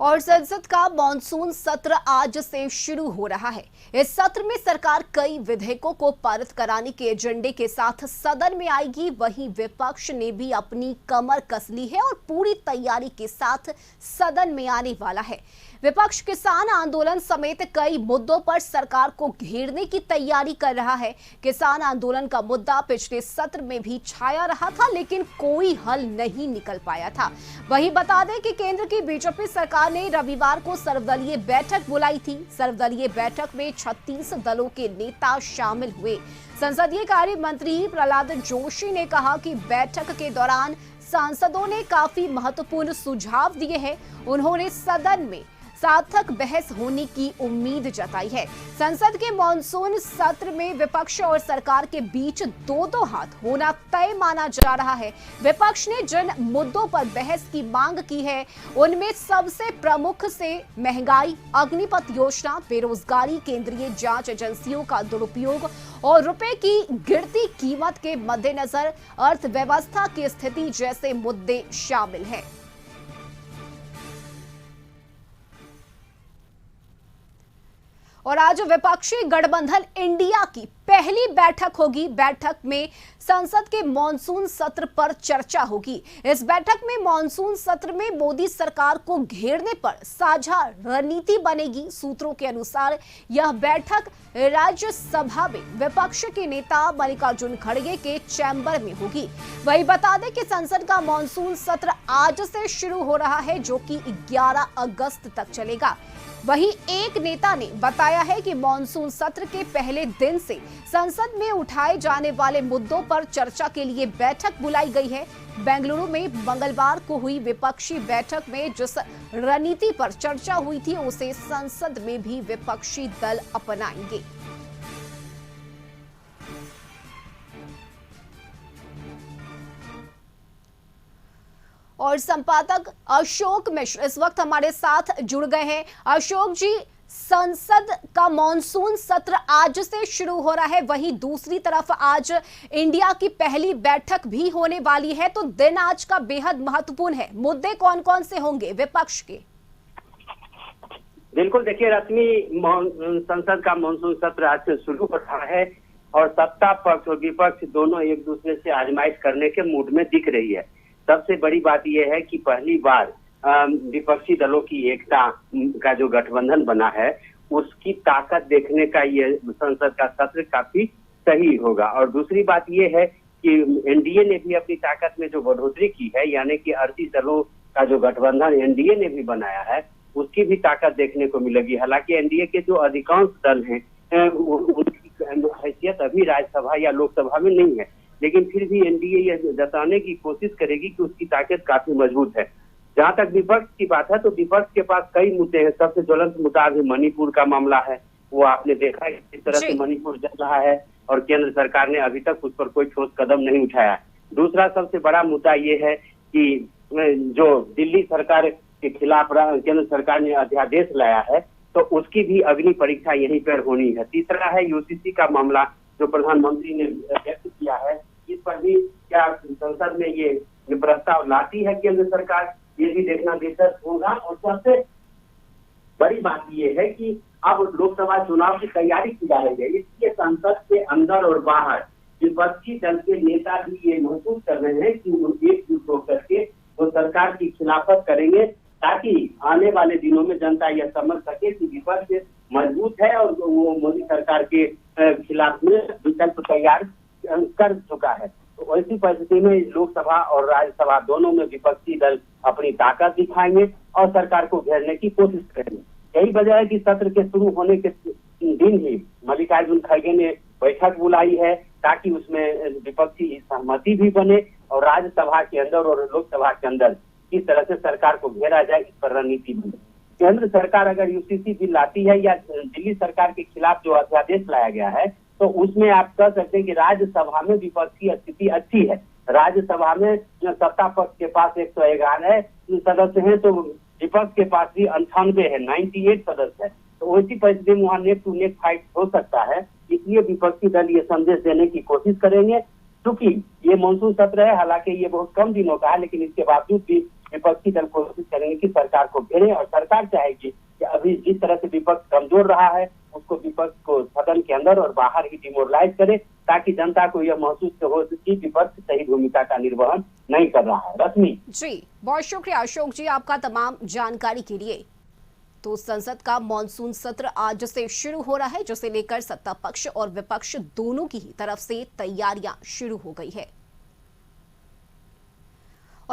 और संसद का मॉनसून सत्र आज से शुरू हो रहा है। इस सत्र में सरकार कई विधेयकों को पारित कराने के एजेंडे के साथ सदन में आएगी। वहीं विपक्ष ने भी अपनी कमर कस ली है और पूरी तैयारी के साथ सदन में आने वाला है। विपक्ष किसान आंदोलन समेत कई मुद्दों पर सरकार को घेरने की तैयारी कर रहा है। किसान आंदोलन का मुद्दा पिछले सत्र में भी छाया रहा था, लेकिन कोई हल नहीं निकल पाया था। वहीं बता दें कि केंद्र की बीजेपी सरकार ने रविवार को सर्वदलीय बैठक बुलाई थी। सर्वदलीय बैठक में 36 दलों के नेता शामिल हुए। संसदीय कार्य मंत्री प्रहलाद जोशी ने कहा कि बैठक के दौरान सांसदों ने काफी महत्वपूर्ण सुझाव दिए हैं। उन्होंने सदन में सार्थक बहस होने की उम्मीद जताई है। संसद के मॉनसून सत्र में विपक्ष और सरकार के बीच दो हाथ होना तय माना जा रहा है। विपक्ष ने जिन मुद्दों पर बहस की मांग की है, उनमें सबसे प्रमुख से महंगाई, अग्निपथ योजना, बेरोजगारी, केंद्रीय जांच एजेंसियों का दुरुपयोग और रुपए की गिरती कीमत के मद्देनजर अर्थव्यवस्था की स्थिति जैसे मुद्दे शामिल हैं। और आज विपक्षी गठबंधन इंडिया की पहली बैठक होगी। बैठक में संसद के मॉनसून सत्र पर चर्चा होगी। इस बैठक में मॉनसून सत्र में मोदी सरकार को घेरने पर साझा रणनीति बनेगी। सूत्रों के अनुसार यह बैठक राज्यसभा में विपक्ष के नेता मल्लिकार्जुन खड़गे के चैम्बर में होगी। वही बता दें कि संसद का मॉनसून सत्र आज से शुरू हो रहा है, जो कि 11 अगस्त तक चलेगा। वहीं एक नेता ने बताया है कि मॉनसून सत्र के पहले दिन से संसद में उठाए जाने वाले मुद्दों पर चर्चा के लिए बैठक बुलाई गई है। बेंगलुरु में मंगलवार को हुई विपक्षी बैठक में जिस रणनीति पर चर्चा हुई थी, उसे संसद में भी विपक्षी दल अपनाएंगे। और संपादक अशोक मिश्र इस वक्त हमारे साथ जुड़ गए हैं। अशोक जी, संसद का मॉनसून सत्र आज से शुरू हो रहा है, वहीं दूसरी तरफ आज इंडिया की पहली बैठक भी होने वाली है, तो दिन आज का बेहद महत्वपूर्ण है। मुद्दे कौन कौन से होंगे विपक्ष के? बिल्कुल, देखिए रश्मि, संसद का मॉनसून सत्र आज से शुरू हो रहा है और सत्ता पक्ष और विपक्ष दोनों एक दूसरे से आजमाइश करने के मूड में दिख रही है। सबसे बड़ी बात यह है कि पहली बार विपक्षी दलों की एकता का जो गठबंधन बना है, उसकी ताकत देखने का ये संसद का सत्र काफी सही होगा। और दूसरी बात ये है कि एनडीए ने भी अपनी ताकत में जो बढ़ोतरी की है, यानी कि 38 दलों का जो गठबंधन एनडीए ने भी बनाया है, उसकी भी ताकत देखने को मिलेगी। हालांकि एनडीए के जो अधिकांश दल हैं, उनकी हैसियत अभी राज्यसभा या लोकसभा में नहीं है, लेकिन फिर भी एनडीए यह जताने की कोशिश करेगी कि उसकी ताकत काफी मजबूत है। जहां तक विपक्ष की बात है, तो विपक्ष के पास कई मुद्दे हैं। सबसे ज्वलंत मुद्दा अभी मणिपुर का मामला है। वो आपने देखा है किस तरह से मणिपुर चल रहा है और केंद्र सरकार ने अभी तक उस पर कोई ठोस कदम नहीं उठाया। दूसरा सबसे बड़ा मुद्दा ये है कि जो दिल्ली सरकार के खिलाफ केंद्र सरकार ने अध्यादेश लाया है, तो उसकी भी अग्नि परीक्षा यहीं पर होनी है। तीसरा है यूसीसी का मामला, जो प्रधानमंत्री ने व्यक्त किया है। इस पर भी क्या संसद में ये प्रस्ताव लाती है केंद्र सरकार, ये भी देखना दिलचस्प होगा। और सबसे बड़ी बात ये है कि अब लोकसभा चुनाव की तैयारी की जा रही है, इसलिए संसद के अंदर और बाहर विपक्षी दल के नेता भी ये महसूस कर रहे हैं कि वो एकजुट होकर के वो सरकार की खिलाफत करेंगे, ताकि आने वाले दिनों में जनता यह समझ सके कि विपक्ष मजबूत है और वो मोदी सरकार के खिलाफ में विकल्प तैयार कर चुका है। तो ऐसी परिस्थिति में लोकसभा और राज्यसभा दोनों में विपक्षी दल अपनी ताकत दिखाएंगे और सरकार को घेरने की कोशिश करेंगे। यही वजह है कि सत्र के शुरू होने के दिन ही मल्लिकार्जुन खड़गे ने बैठक बुलाई है, ताकि उसमें विपक्षी सहमति भी बने और राज्यसभा के अंदर और लोकसभा के अंदर किस तरह से सरकार को घेरा जाए, इस पर रणनीति बने। केंद्र सरकार अगर यूसीसी बिल लाती है या दिल्ली सरकार के खिलाफ जो अध्यादेश लाया गया है, तो उसमें आप कह सकते हैं कि राज्यसभा में विपक्ष की स्थिति अच्छी है। राज्यसभा में सत्ता पक्ष के पास 111 सदस्य हैं, तो विपक्ष के पास भी 98 है, 98 सदस्य है। तो वैसी परिस्थिति में वहाँ नेक टू नेक फाइट हो सकता है। इसलिए विपक्षी दल ये संदेश देने की कोशिश करेंगे। क्योंकि ये मानसून सत्र है, हालांकि ये बहुत कम दिनों का है, लेकिन इसके बावजूद भी विपक्षी दल कोशिश करेंगे कि सरकार को घेरे, और सरकार चाहेगी कि अभी जिस तरह से विपक्ष कमजोर रहा है उसको विपक्ष को सदन के अंदर और बाहर ही डिमोरलाइज करे, ताकि जनता को यह महसूस हो कि विपक्ष सही भूमिका का निर्वहन नहीं कर रहा है। रश्मि जी, बहुत शुक्रिया अशोक जी आपका तमाम जानकारी के लिए। तो संसद का मॉनसून सत्र आज से शुरू हो रहा है, जिसे लेकर सत्ता पक्ष और विपक्ष दोनों की ही तरफ से तैयारियां शुरू हो गई है।